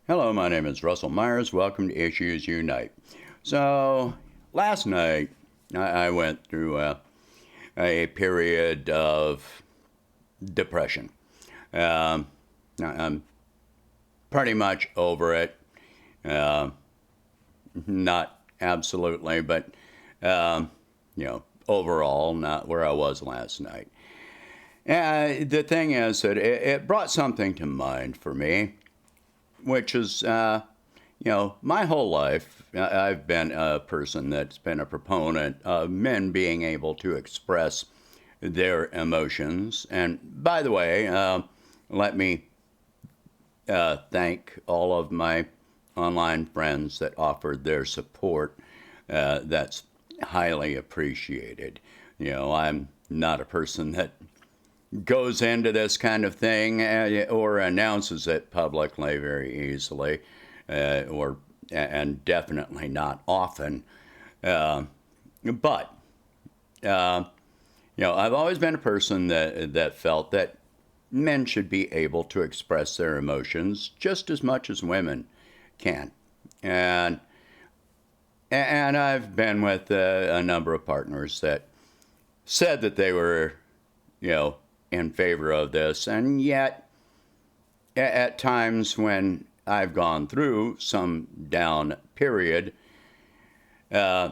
Hello, my name is Russell Myers. Welcome to Issues Unite. So, last night I went through a period of depression. Um, I'm pretty much over it. Uh, Not absolutely, but overall, not where I was last night. The thing is that it brought something to mind for me, which is my whole life, I've been a person that's been a proponent of men being able to express their emotions. And by the way, let me thank all of my online friends that offered their support. That's highly appreciated. I'm not a person that goes into this kind of thing or announces it publicly very easily, or and definitely not often. But I've always been a person that felt that men should be able to express their emotions just as much as women can, and I've been with a number of partners that said that they were, in favor of this, and yet at times when I've gone through some down period, uh,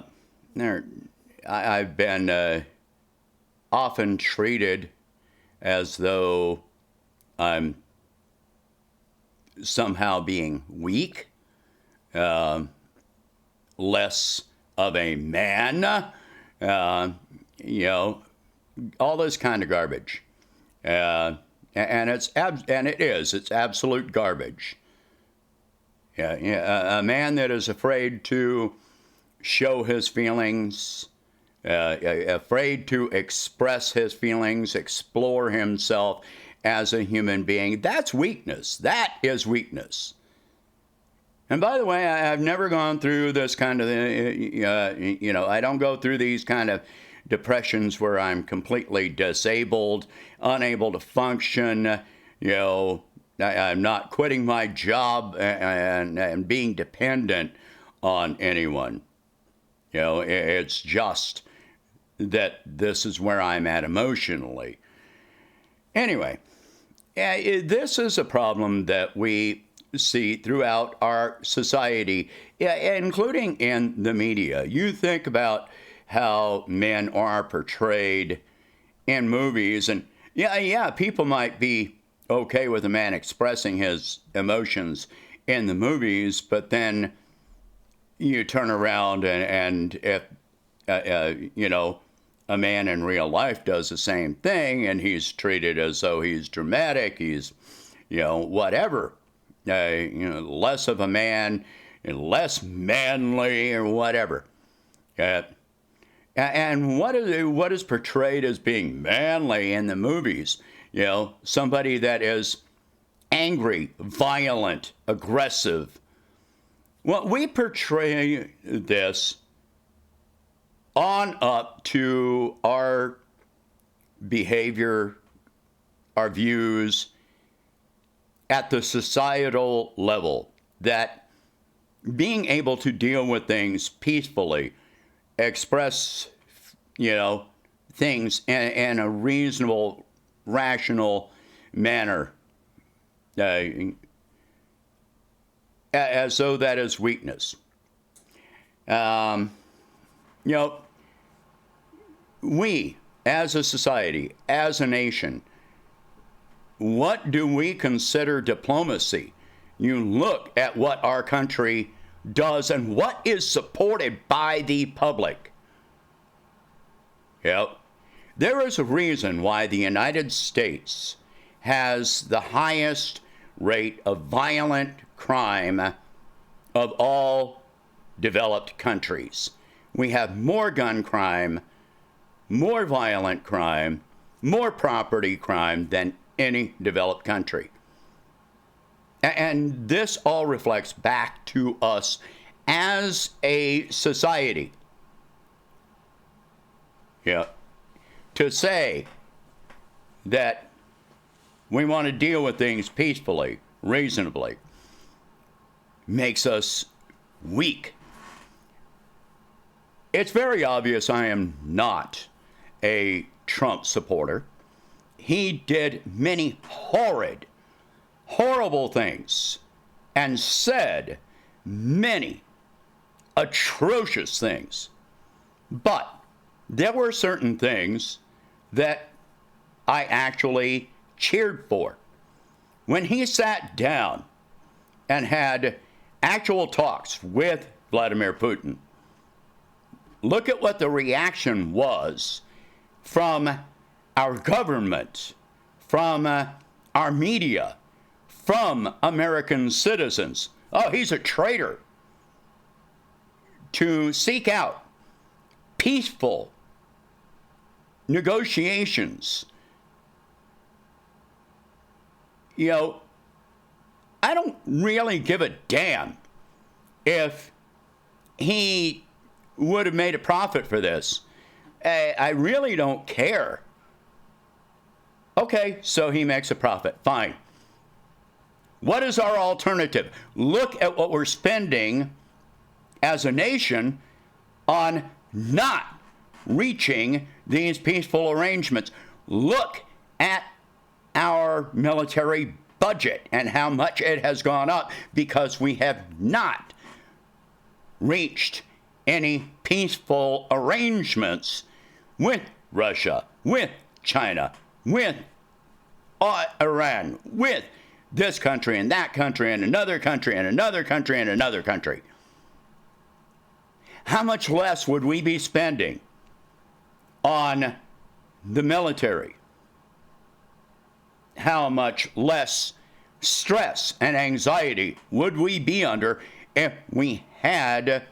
I've been often treated as though I'm somehow being weak, uh, less of a man, you know, all this kind of garbage. And it's absolute garbage. A man that is afraid to show his feelings, afraid to express his feelings, explore himself as a human being, that's weakness. That is weakness. And by the way, I've never gone through this kind of, I don't go through these kind of depressions where I'm completely disabled, unable to function, I'm not quitting my job and being dependent on anyone. It's just that this is where I'm at emotionally. Anyway, this is a problem that we see throughout our society, including in the media. You think about how men are portrayed in movies, and people might be okay with a man expressing his emotions in the movies, but then you turn around and if a man in real life does the same thing, and he's treated as though he's dramatic, he's whatever, less of a man, less manly, or whatever. And what is portrayed as being manly in the movies? Somebody that is angry, violent, aggressive. Well, we portray this on up to our behavior, our views at the societal level, that being able to deal with things peacefully, express, things in a reasonable, rational manner, as though that is weakness. Um, you know, we, as a society, as a nation, what do we consider diplomacy? You look at what our country does and what is supported by the public. There is a reason why the United States has the highest rate of violent crime of all developed countries. We have more gun crime, more violent crime, more property crime than any developed country. And this all reflects back to us as a society. To say that we want to deal with things peacefully, reasonably, makes us weak. It's very obvious I am not a Trump supporter. He did many horrid, horrible things and said many atrocious things. But there were certain things that I actually cheered for. When he sat down and had actual talks with Vladimir Putin, look at what the reaction was from our government, from our media, from American citizens. Oh, he's a traitor. To seek out peaceful negotiations. You know, I don't really give a damn if he would have made a profit for this. I really don't care. Okay, so he makes a profit. Fine. What is our alternative? Look at what we're spending as a nation on not reaching these peaceful arrangements. Look at our military budget and how much it has gone up because we have not reached any peaceful arrangements with Russia, with China, with Iran, with this country and that country and another country and another country and another country. How much less would we be spending on the military? How much less stress and anxiety would we be under if we had,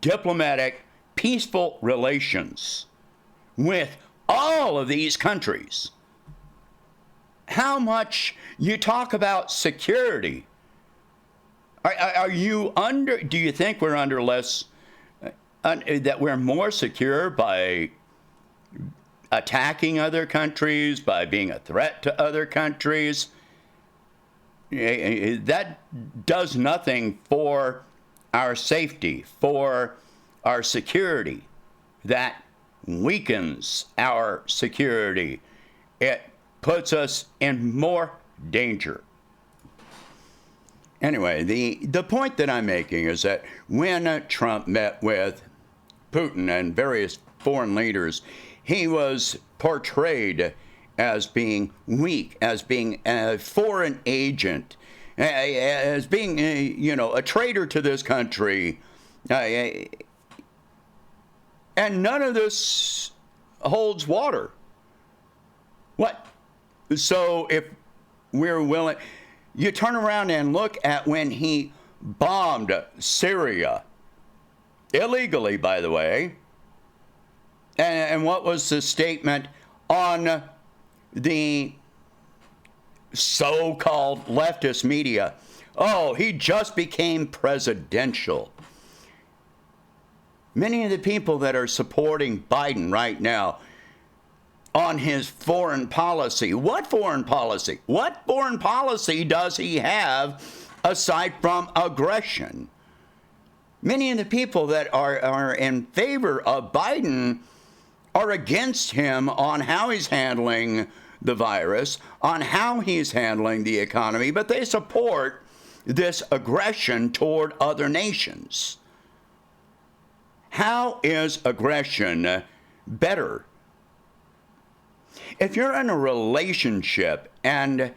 diplomatic, peaceful relations with all of these countries? How much you talk about security? Are you under, do you think we're under less, that we're more secure by attacking other countries, by being a threat to other countries? That does nothing for our safety, for our security. That weakens our security. It puts us in more danger. Anyway, the point that I'm making is that when Trump met with Putin and various foreign leaders, he was portrayed as being weak, as being a foreign agent, as being, a traitor to this country. And none of this holds water. What? So if we're willing, you turn around and look at when he bombed Syria, illegally, by the way, and what was the statement on the so-called leftist media? Oh, he just became presidential. Many of the people that are supporting Biden right now on his foreign policy. What foreign policy? What foreign policy does he have aside from aggression? Many of the people that are in favor of Biden are against him on how he's handling the virus, on how he's handling the economy, but they support this aggression toward other nations. How is aggression better? If you're in a relationship and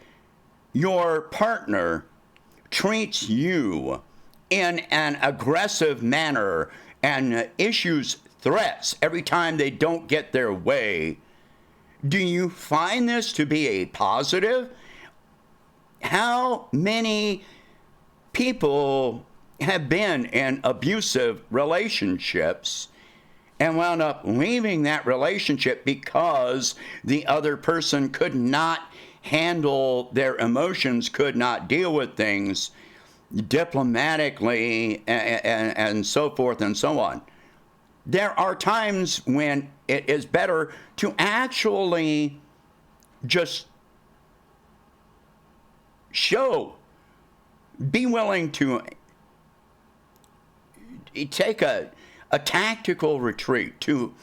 your partner treats you in an aggressive manner and issues threats every time they don't get their way, do you find this to be a positive? How many people have been in abusive relationships and wound up leaving that relationship because the other person could not handle their emotions, could not deal with things diplomatically, and so forth and so on? There are times when it is better to actually just show be willing to take a tactical retreat, to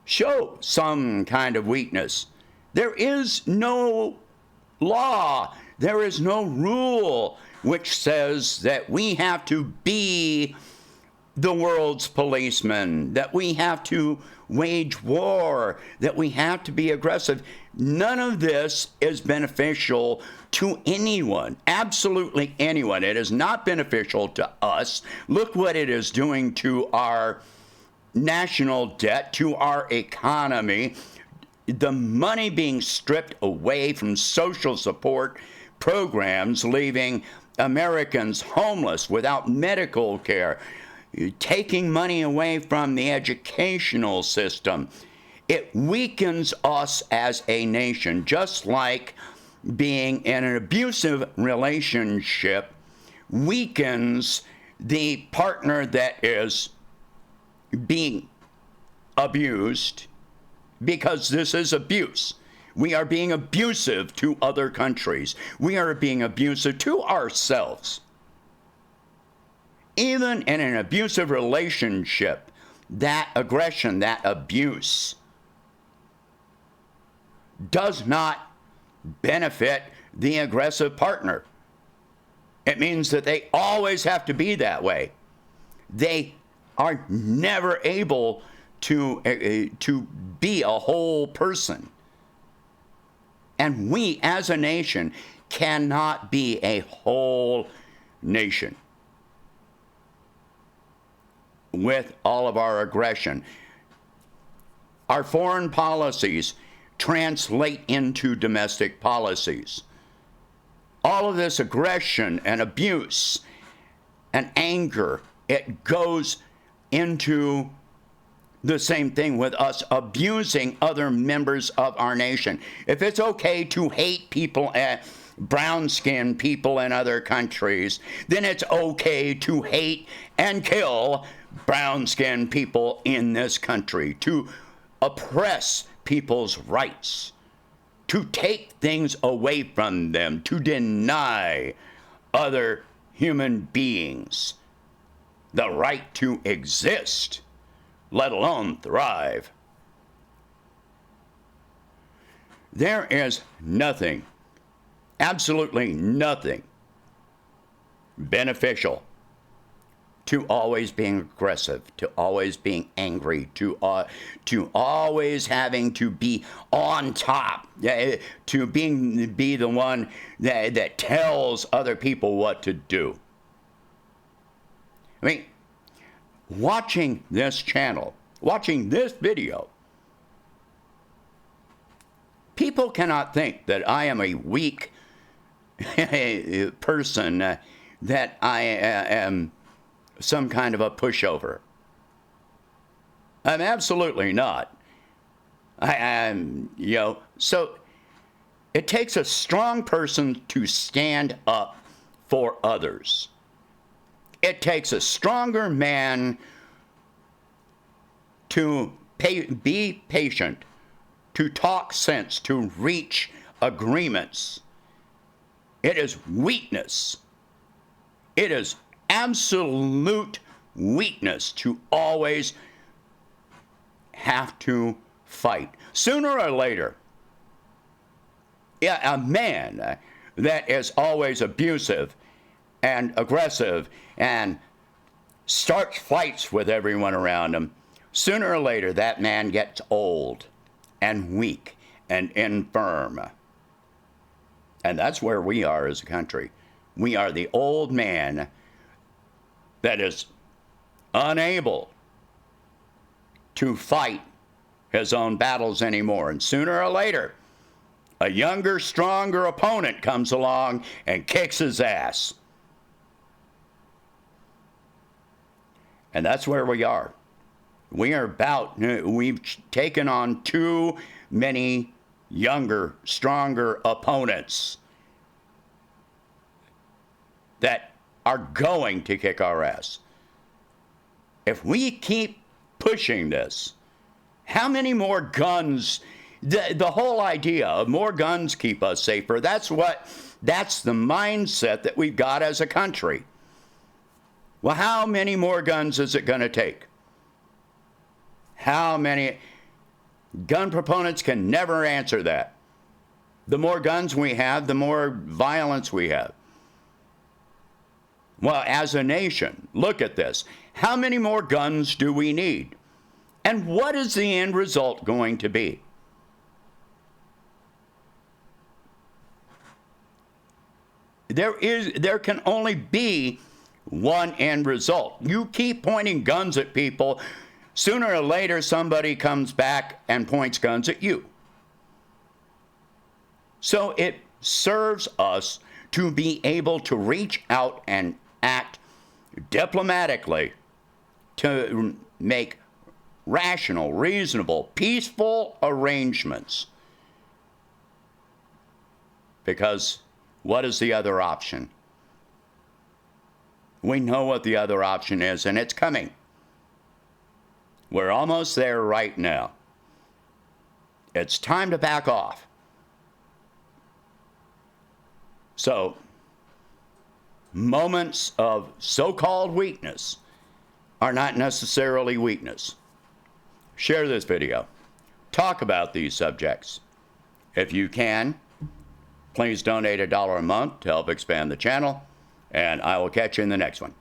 show some kind of weakness. There is no law, there is no rule which says that we have to be the world's policeman, that we have to wage war, that we have to be aggressive. None of this is beneficial to anyone, absolutely anyone. It is not beneficial to us. Look what it is doing to our national debt, to our economy. The money being stripped away from social support programs, leaving Americans homeless without medical care, taking money away from the educational system. It weakens us as a nation, just like being in an abusive relationship weakens the partner that is being abused, because this is abuse. We are being abusive to other countries. We are being abusive to ourselves. Even in an abusive relationship, that aggression, that abuse does not benefit the aggressive partner. It means that they always have to be that way. They are never able to be a whole person. And we as a nation cannot be a whole nation with all of our aggression. Our foreign policies translate into domestic policies. All of this aggression and abuse and anger, it goes into the same thing with us abusing other members of our nation. If it's okay to hate people, brown-skinned people in other countries, then it's okay to hate and kill brown-skinned people in this country, to oppress people's rights, to take things away from them, to deny other human beings the right to exist, let alone thrive. There is nothing, absolutely nothing beneficial to always being aggressive, to always being angry, to always having to be on top, to be the one that tells other people what to do. I mean, watching this channel, watching this video, people cannot think that I am a weak person, that I am some kind of a pushover. I'm absolutely not. I am, so it takes a strong person to stand up for others. It takes a stronger man to be patient, to talk sense, to reach agreements. It is weakness. It is absolute weakness to always have to fight. Sooner or later, a man that is always abusive and aggressive and starts fights with everyone around him, sooner or later that man gets old and weak and infirm. And that's where we are as a country. We are the old man that is unable to fight his own battles anymore. And sooner or later, a younger, stronger opponent comes along and kicks his ass. And that's where we are. We've taken on too many younger, stronger opponents that are going to kick our ass. If we keep pushing this, how many more guns, the whole idea of more guns keep us safer, that's what That's the mindset that we've got as a country. Well, how many more guns is it going to take? How many? Gun proponents can never answer that. The more guns we have, the more violence we have. Well, as a nation, look at this. How many more guns do we need? And what is the end result going to be? There can only be one end result. You keep pointing guns at people, sooner or later somebody comes back and points guns at you. So it serves us to be able to reach out and act diplomatically to make rational, reasonable, peaceful arrangements. Because what is the other option? We know what the other option is, and it's coming. We're almost there right now. It's time to back off. So, moments of so-called weakness are not necessarily weakness. Share this video. Talk about these subjects. If you can, please donate $1 a month to help expand the channel, and I will catch you in the next one.